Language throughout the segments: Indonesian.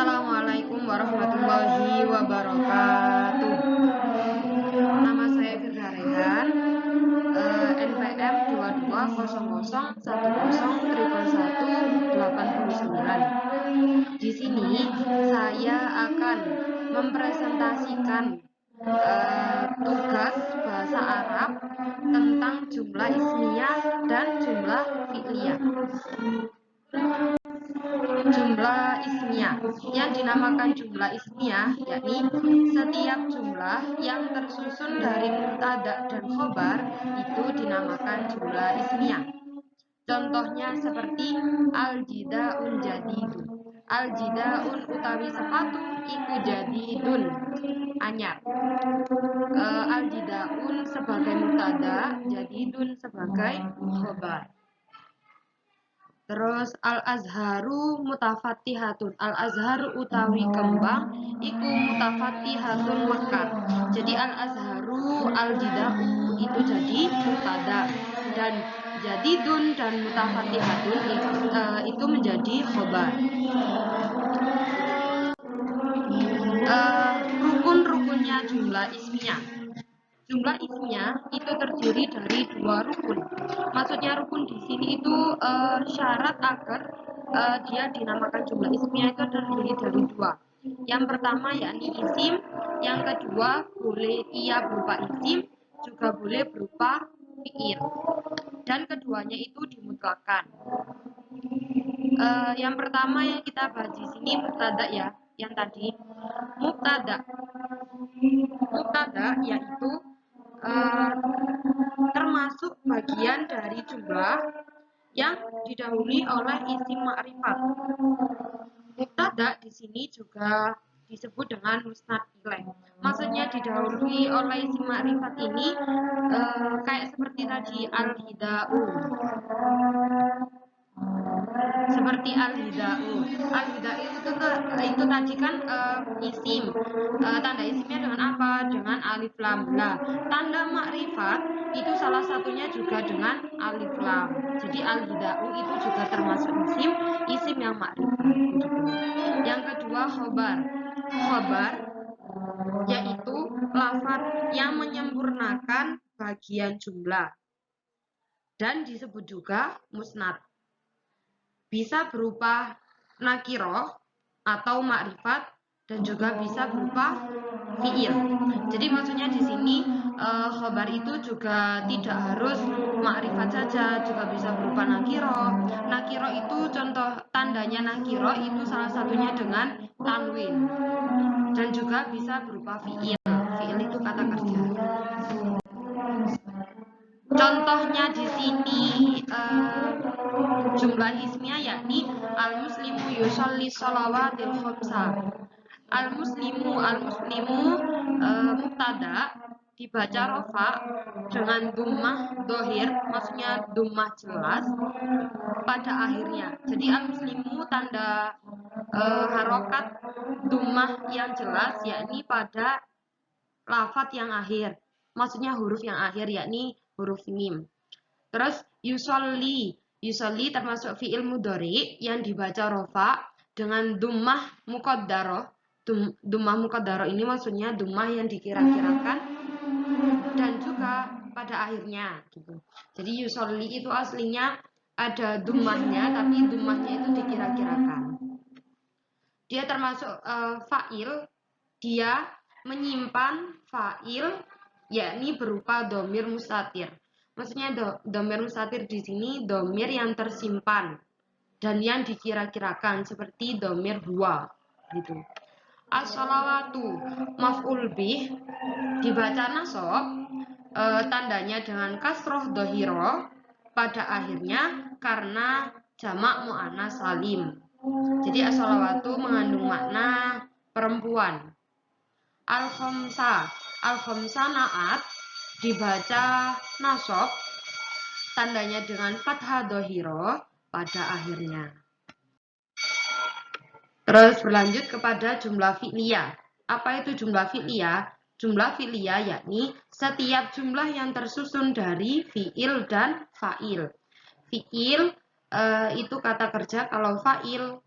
Assalamualaikum warahmatullahi wabarakatuh. Nama saya Firda Rehan, NPM 220010111189. Di sini saya akan mempresentasikan tugas bahasa Arab tentang jumlah ismiyah dan jumlah fi'liyah. Jumlah ismiyah yang dinamakan jumlah ismiyah yakni setiap jumlah yang tersusun dari mubtada dan khobar itu dinamakan jumlah ismiyah. Contohnya seperti al-jidaun jadidun. Al-jidaun utawi sepatu iku jadidun anyar. Al-jidaun sebagai mubtada, jadidun sebagai khobar. Terus al-azharu mutafattihatun. Al-azharu utawi kembang iku mutafattihatun mekar. Jadi al-azharu, al-jidau itu jadi mubtada dan jadidun dan mutafattihatun itu menjadi khobar. Rukun-rukunnya jumlah ismiyah. Jumlah ismiyah itu terdiri dari dua rukun. Maksudnya rukun di sini itu syarat agar dia dinamakan jumlah ismiyah itu terdiri dari dua. Yang pertama yakni isim, yang kedua boleh ia berupa isim, juga boleh berupa fi'il. Dan keduanya itu dimutlakan. Yang pertama yang kita bahas di sini mubtada ya, yang tadi mubtada. Mubtada yaitu termasuk bagian dari jumlah yang didahului oleh isim ma'rifat. Mubtada di sini juga disebut dengan musnad ilaih. Maksudnya didahului oleh isim ma'rifat ini kayak seperti tadi al-hidau. Seperti al-hidau. Al-hidau itu tadi kan isim. Tanda isimnya dengan apa? Dengan alif lam. Nah, tanda makrifat itu salah satunya juga dengan alif lam. Jadi al-hidau itu juga termasuk isim yang makrifat. Yang kedua khobar. Khobar yaitu lafaz yang menyempurnakan bagian jumlah dan disebut juga musnad. Bisa berupa nakiroh atau makrifat dan juga bisa berupa fi'il. Jadi maksudnya di sini khobar itu juga tidak harus makrifat saja, juga bisa berupa nakiroh. Nakiroh itu contoh tandanya nakiroh itu salah satunya dengan tanwin dan juga bisa berupa fi'il. Fi'il itu kata kerja. Contohnya di sini jumlah ismiyah yakni al-muslimu yusolli sholawatil khamsa. Al-muslimu mubtada dibaca rofa dengan dummah dohir, maksudnya dummah jelas pada akhirnya. Jadi al-muslimu tanda harokat dummah yang jelas yakni pada lafaz yang akhir, maksudnya huruf yang akhir yakni huruf mim. Terus yusolli termasuk fi'il mudhari yang dibaca rofa dengan dummah muqaddarah. Dummah muqaddarah ini maksudnya dummah yang dikira-kirakan dan juga pada akhirnya gitu. Jadi yusolli itu aslinya ada dummahnya, tapi dummahnya itu dikira-kirakan. Dia termasuk fa'il, dia menyimpan fa'il yakni berupa domir mustatir. Maksudnya domir mustatir di sini domir yang tersimpan dan yang dikira-kirakan seperti domir huwa gitu. As-sholawatu maf'ul bih dibaca nasab, tandanya dengan kasroh dohiro pada akhirnya karena jamak mu'annas salim. Jadi as-sholawatu mengandung makna perempuan. Al-khamsa na'at dibaca nasab, tandanya dengan fathah dohiro pada akhirnya. Terus berlanjut kepada jumlah fi'liyah. Apa itu jumlah fi'liyah? Jumlah fi'liyah yakni setiap jumlah yang tersusun dari fi'il dan fa'il. Fi'il itu kata kerja, kalau fa'il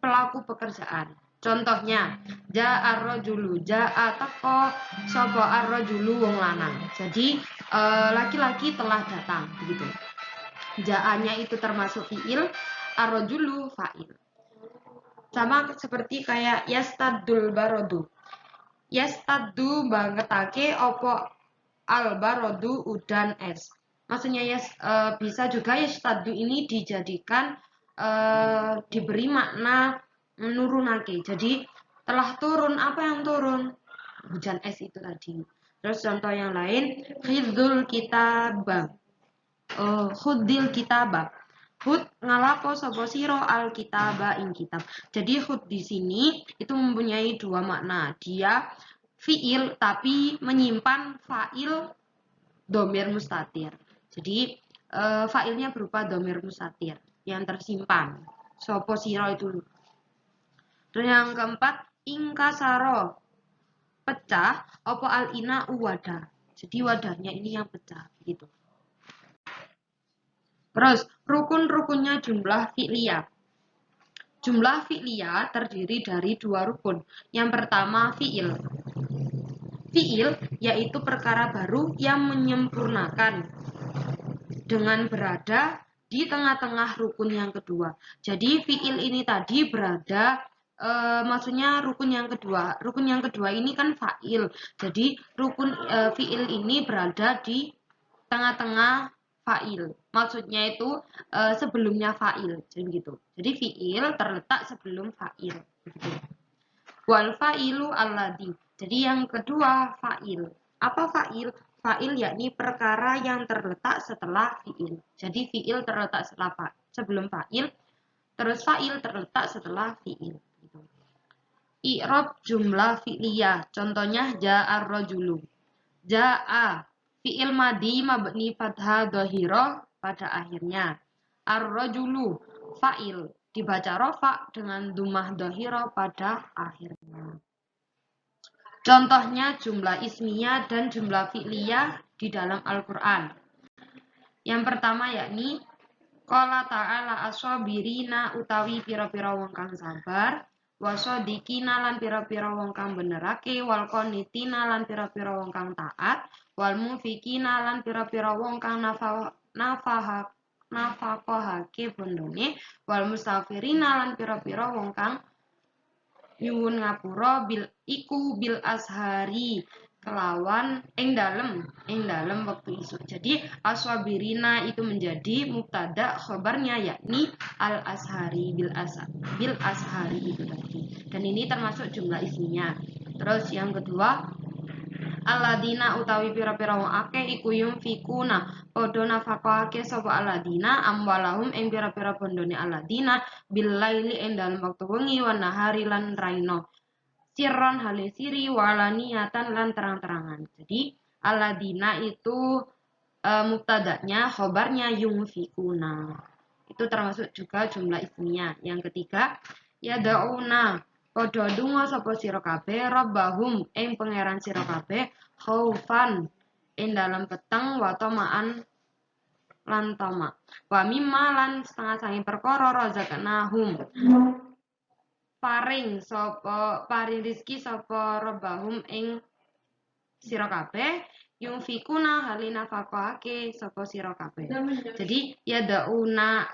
pelaku pekerjaan. Contohnya, ja'a ar-rajulu, ja'a teko sapa ar-rajulu wong lanang. Jadi laki-laki telah datang begitu. Ja'anya itu termasuk fiil, ar-rajulu fa'il. Sama seperti kayak yastadul barodu. Yastaddu bangetake opo al-barodu udan es. Maksudnya bisa juga yastaddu ini dijadikan diberi makna menurunake. Jadi telah turun, apa yang turun? Hujan es itu tadi. Terus contoh yang lain, khidul kitabah. Khudil kitabah. Hud ngalapo sapa sira al-kitaba ing kitab. Jadi hud di sini itu mempunyai dua makna. Dia fiil tapi menyimpan fa'il domir mustatir. Jadi fa'ilnya berupa domir mustatir yang tersimpan. Sapa sira itu. Dan yang keempat, ingkasaro, pecah, opo al-ina wadah. Jadi wadahnya ini yang pecah gitu. Terus rukun-rukunnya jumlah fi'liyah. Jumlah fi'liyah terdiri dari dua rukun. Yang pertama fi'il. Fi'il yaitu perkara baru yang menyempurnakan dengan berada di tengah-tengah rukun yang kedua. Jadi fi'il ini tadi berada maksudnya rukun yang kedua. Rukun yang kedua ini kan fa'il. Jadi rukun fi'il ini berada di tengah-tengah fa'il. Maksudnya itu sebelumnya fa'il. Jadi gitu. Jadi fi'il terletak sebelum fa'il. Wal fa'ilu alladhi. Jadi yang kedua fa'il. Apa fa'il? Fa'il yakni perkara yang terletak setelah fi'il. Jadi fi'il terletak sebelum fa'il. Terus fa'il terletak setelah fi'il. I'rab jumlah fi'liyah. Contohnya ja'ar rajulu. Ja'a fi'il madi mabni fathah dhahirah pada akhirnya. Ar-rajulu fa'il dibaca rofa dengan dumah dhahirah pada akhirnya. Contohnya jumlah ismiyah dan jumlah fi'liyah di dalam Al-Qur'an. Yang pertama yakni qala ta'ala as-sabirina utawi pira-pira wong kang sabar. Wasodikina lan pira-pira wong kang benerake, wal qanitina lan pira-pira wong kang taat, wal mufikina lan pira-pira wong kang nafaqahake bondone, wal mustafirina lan pira-pira wong kang nyuwun ngapura bil ashari kelawan ing dalem waktu isuk. Jadi aswabirina itu menjadi mubtada, khobarnya yakni al ashari bil ashari itu tadi. Dan ini termasuk jumlah isminya. Terus yang kedua, aladina utawi pira-pira wong akeh iku yumfikuna padha nafaqahake sapa aladina amwalahum ing pira-pira bondone aladina bil laili ing dalem wektu wengi wan nahari lan raino. Sirron hale siri walaniatan lan terang-terangan. Jadi aladina itu mubtadanya, khobarnya yumfikuna. Itu termasuk juga jumlah ismiyah. Yang ketiga, yada'una padha donga sapa sira kabeh rabbahum ing pangeran sira kabeh khaufan ing dalam peteng wa tamaan lan tama. Wa mimma lan setengah sange perkara razaqnahum paring rizki sapa rabbahum ing sira kabeh yunfikuna halina nafaqahake sapa sira kabeh. Jadi yadauna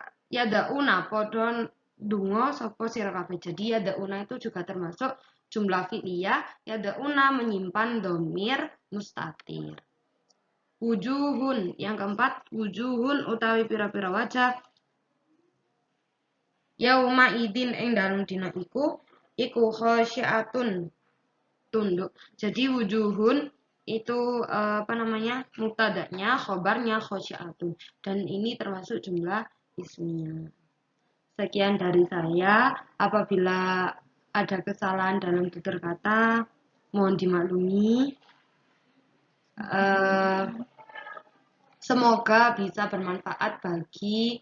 padha donga sapa sira kabeh. Jadi yadauna itu juga termasuk jumlah fi'liyah. Yadauna menyimpan dhamir mustatir. Wujuhun, yang keempat wujuhun utawi pira-pira wajah yauma idin ing dalem dina iku khasyiatun tunduk. Jadi wujuhun itu mubtadanya, khobarnya khasyiatun, dan ini termasuk jumlah ismiyah. Sekian dari saya. Apabila ada kesalahan dalam tutur kata mohon dimaklumi. Semoga bisa bermanfaat bagi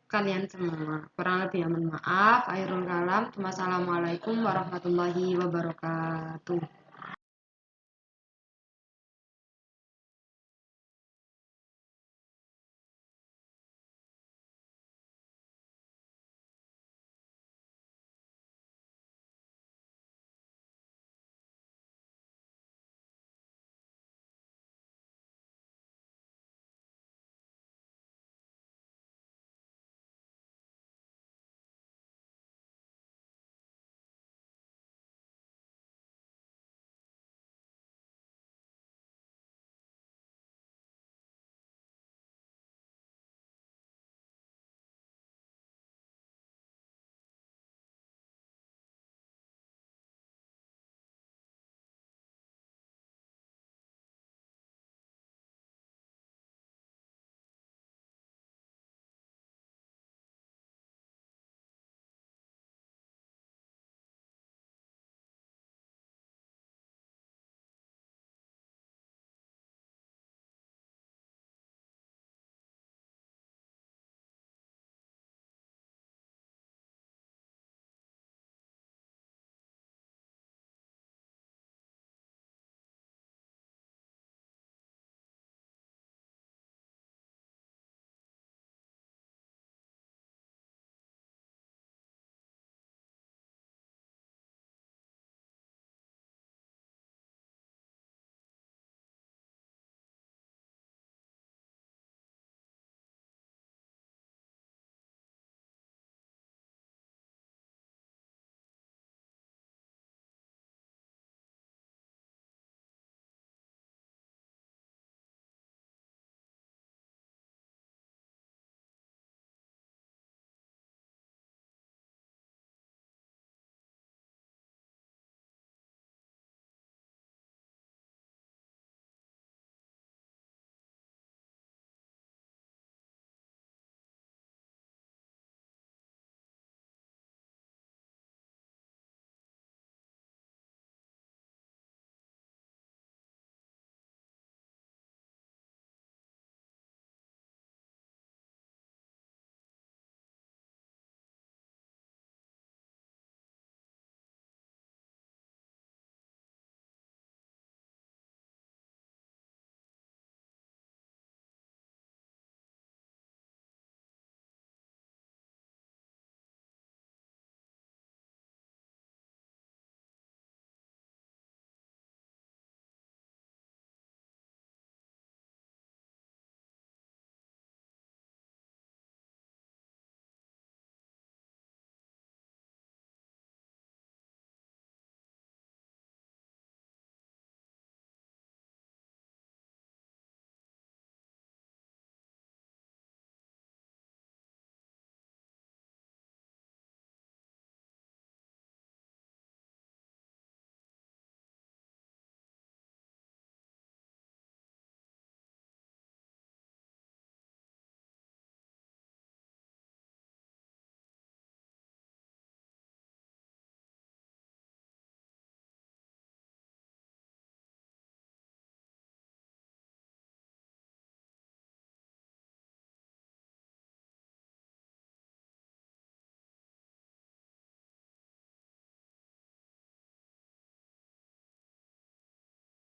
kalian semua. Kurang lebih mohon maaf. Akhirul kalam. Wassalamualaikum warahmatullahi wabarakatuh.